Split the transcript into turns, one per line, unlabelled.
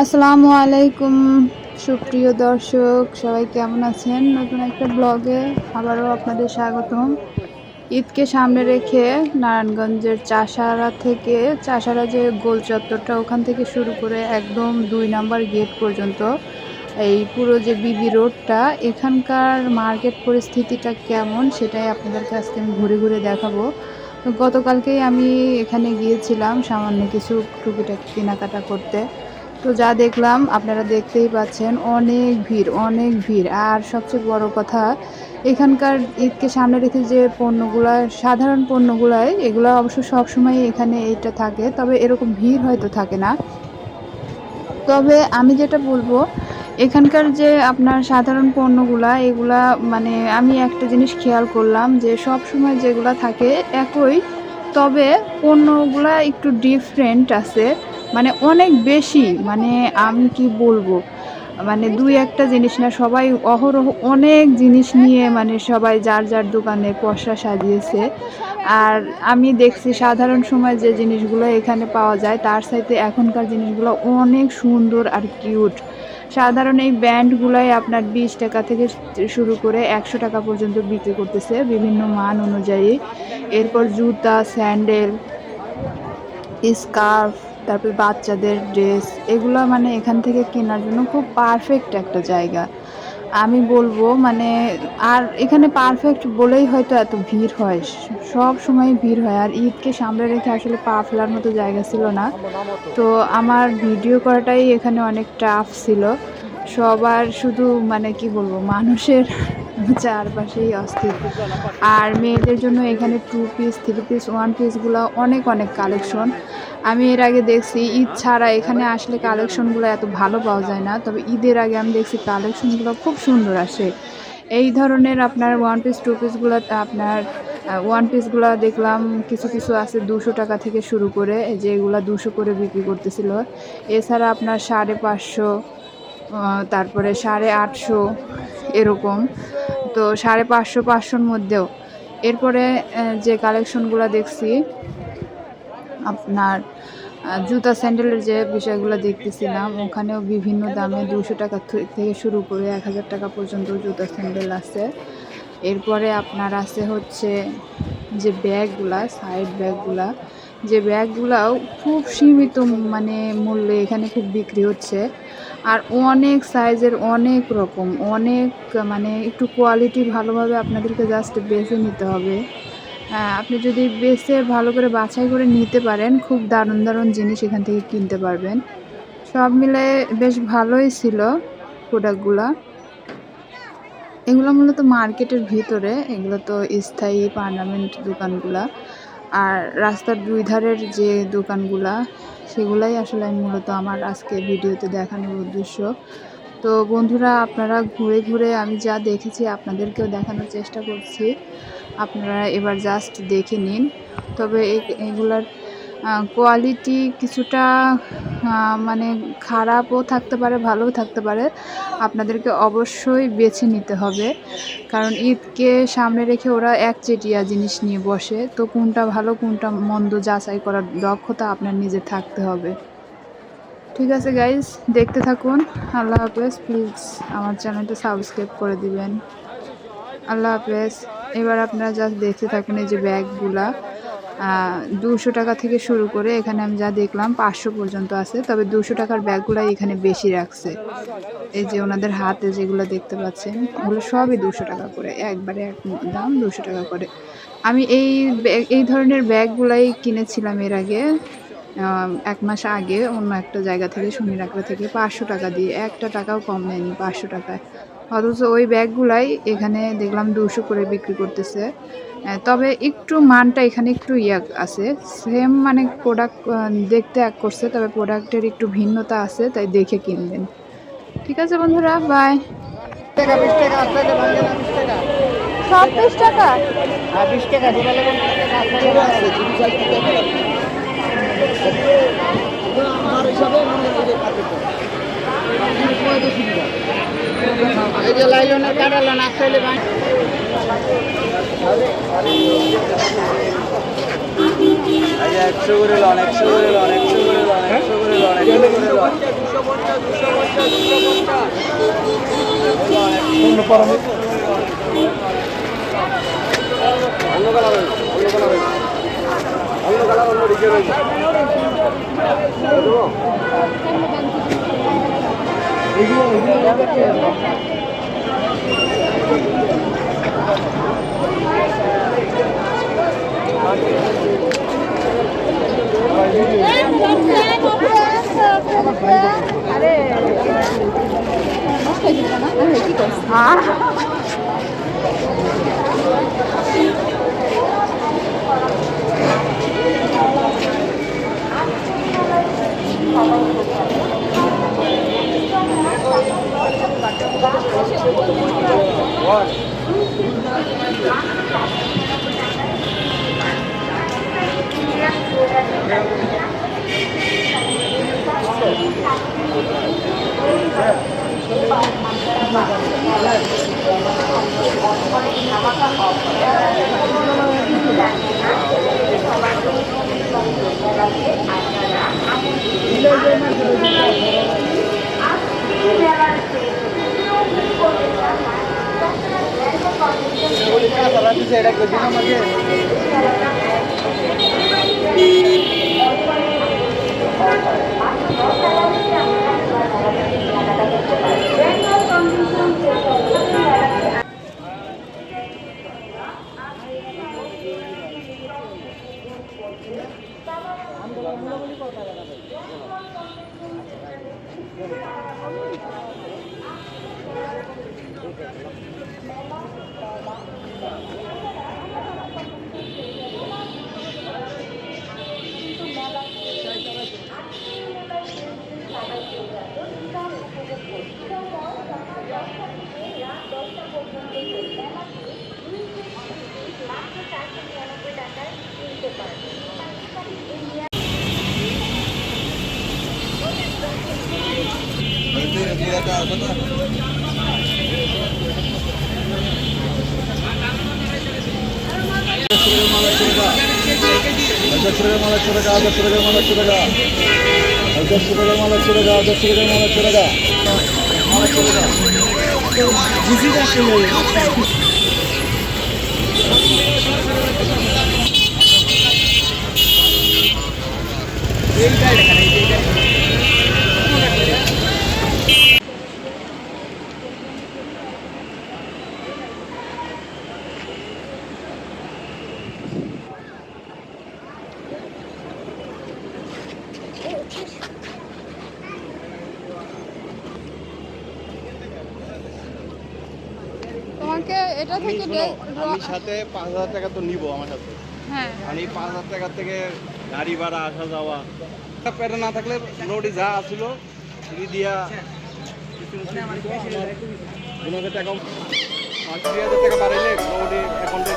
আসসালামু আলাইকুম সুপ্রিয় দর্শক, সবাই কেমন আছেন? নতুন একটা ব্লগে আবারও আপনাদের স্বাগতম। ঈদকে সামনে রেখে নারায়ণগঞ্জের চাষারা যে গোল চত্বরটা, ওখান থেকে শুরু করে একদম 2 নাম্বার গেট পর্যন্ত এই পুরো যে বিবি রোডটা, এখানকার মার্কেট পরিস্থিতিটা কেমন সেটাই আপনাদেরকে আজকে আমি ঘুরে ঘুরে দেখাবো। তো গতকালকেই আমি এখানে গিয়েছিলাম সামান্য কিছু টুকিটাকি কেনাকাটা করতে। তো যা দেখলাম আপনারা দেখতেই পাচ্ছেন, অনেক ভিড়। আর সবচেয়ে বড় কথা, এখানকার ঈদকে সামনে রেখে যে পণ্যগুলা, সাধারণ পণ্যগুলাই, এগুলা অবশ্য সবসময় এখানে এইটা থাকে, তবে এরকম ভিড় হয়তো থাকে না। তবে আমি যেটা বলবো, এখানকার যে আপনার সাধারণ পণ্যগুলা, এগুলা মানে আমি একটা জিনিস খেয়াল করলাম যে সব সময় যেগুলা থাকে একই, তবে পণ্যগুলা একটু ডিফারেন্ট আছে, মানে অনেক বেশি। মানে আমি কি বলবো, মানে ২-১টা জিনিস না, সবাই অহরহ অনেক জিনিস নিয়ে মানে সবাই যার দোকানে পসরা সাজিয়েছে। আর আমি দেখছি সাধারণ সময় যে জিনিসগুলো এখানে পাওয়া যায় তার চাইতে এখনকার জিনিসগুলো অনেক সুন্দর আর কিউট। সাধারণ এই ব্যান্ডগুলাই আপনার ২০ টাকা থেকে শুরু করে ১০০ টাকা পর্যন্ত বিক্রি করতেছে বিভিন্ন মান অনুযায়ী। এরপর জুতা, স্যান্ডেল, স্কার্ফ, তারপরে বাচ্চাদের ড্রেস, এগুলো মানে এখান থেকে কেনার জন্য খুব পারফেক্ট একটা জায়গা আমি বলবো। মানে আর এখানে পারফেক্ট বলেই হয়তো এত ভিড় হয়, সব সময় ভিড় হয়। আর ঈদকে সামনে রেখে আসলে পা ফেলার মতো জায়গা ছিল না, তো আমার ভিডিও করাটাই এখানে অনেক টাফ ছিল। সবার শুধু মানে কি বলবো, মানুষের চারপাশেই অস্থির। আর মেয়েদের জন্য এখানে 2 পিস, 3 পিস, 1 পিসগুলো অনেক কালেকশন। আমি এর আগে দেখছি ঈদ ছাড়া এখানে আসলে কালেকশনগুলো এত ভালো পাওয়া যায় না, তবে ঈদের আগে আমি দেখছি কালেকশনগুলো খুব সুন্দর আসে। এই ধরনের আপনার 1 পিস, 2 পিসগুলো আপনার 1 পিসগুলো দেখলাম কিছু আছে 200 টাকা থেকে শুরু করে, যে এগুলা 200 করে বিক্রি করতেছিল। এছাড়া আপনার 550, তারপরে 850 এরকম। তো 550, 500-র মধ্যেও। এরপরে যে কালেকশনগুলো দেখছি আপনার জুতা স্যান্ডেলের যে বিষয়গুলো দেখতেছিলাম, ওখানেও বিভিন্ন দামে 200 টাকা থেকে শুরু করে 1000 টাকা পর্যন্ত জুতা স্যান্ডেল আছে। এরপরে আপনার আছে হচ্ছে যে ব্যাগগুলা, সাইড ব্যাগগুলা, যে ব্যাগগুলাও খুব সীমিত মানে মূল্যে এখানে খুব বিক্রি হচ্ছে। আর অনেক সাইজের, অনেক রকম, অনেক মানে একটু কোয়ালিটি ভালোভাবে আপনাদেরকে জাস্ট বেছে নিতে হবে। আপনি যদি বেছে ভালো করে বাছাই করে নিতে পারেন, খুব দারুণ জিনিস এখান থেকে কিনতে পারবেন। সব মিলে বেশ ভালোই ছিল প্রোডাক্টগুলা। এগুলো মূলত মার্কেটের ভিতরে, এগুলো তো স্থায়ী পার্মানেন্ট দোকানগুলা। আর রাস্তার 2 ধারের যে দোকানগুলা, সেগুলাই আসলে আমি মূলত আমার আজকে ভিডিওতে দেখানোর উদ্দেশ্য। তো বন্ধুরা, আপনারা ঘুরে ঘুরে আমি যা দেখেছি আপনাদেরকেও দেখানোর চেষ্টা করছি, আপনারা এবার জাস্ট দেখে নিন। তবে এগুলার কোয়ালিটি কিছুটা মানে খারাপও থাকতে পারে, ভালোও থাকতে পারে। আপনাদেরকে অবশ্যই বেছে নিতে হবে, কারণ ঈদকে সামনে রেখে ওরা একচেটিয়া জিনিস নিয়ে বসে, তো কোনটা ভালো কোনটা মন্দ যাচাই করার দক্ষতা আপনার নিজে থাকতে হবে। ঠিক আছে গাইজ, দেখতে থাকুন। আল্লাহ হাফেজ। প্লিজ আমার চ্যানেলটা সাবস্ক্রাইব করে দিবেন। আল্লাহ হাফেজ। এবার আপনারা জাস্ট দেখতে থাকুন। এই যে ব্যাগগুলা 200 টাকা থেকে শুরু করে এখানে আমি যা দেখলাম 500 পর্যন্ত আছে, তবে 200 টাকার ব্যাগগুলাই এখানে বেশি রাখছে। এই যে ওনাদের হাতে যেগুলো দেখতে পাচ্ছেন, ওগুলো সবই 200 টাকা করে, একবারে এক দাম 200 টাকা করে। আমি এই ধরনের ব্যাগগুলাই কিনেছিলাম এর আগে, 1 মাস আগে অন্য একটা জায়গা থেকে, শনির আখড়া থেকে, 500 টাকা দিয়ে। একটা টাকাও কম নেয়নি 500 টাকায়। অথচ ওই ব্যাগগুলাই এখানে দেখলাম 200 করে বিক্রি করতেছে। তবে একটু মানটা এখানে একটু আছে, সেম মানে প্রোডাক্ট দেখতে এক করছে, তবে প্রোডাক্টের একটু ভিন্নতা আছে, তাই দেখে কিনবেন। ঠিক আছে বন্ধুরা, বাই।
টাকা 20 টাকা আপনাদের ভাঙে না 20 টাকা
সব 20 টাকা?
আর 20 টাকা যেটা নেবেন 20 টাকা আপনাদের আছে জিনিস আছে আমার হিসাবে মনে হয় যে পারফেক্ট এই যে লাইলনের কাটালন আসলে ভাই
আচ্ছা 100 করে লন 100 করে লন 100 করে লন
তোমাকে এটা
আমি
থেকে
শোনো, আমি সাথে 5,000 টাকা তো নিব আমার সাথে।
হ্যাঁ
আমি 5,000 টাকা থেকে গাড়ি ভাড়া আসা যাওয়া পেটে না থাকলে নোটি যা আসছিল এটি দিয়া টাকা 3,000 টাকা বাড়াইলে মোটামুটি অ্যাকাউন্টে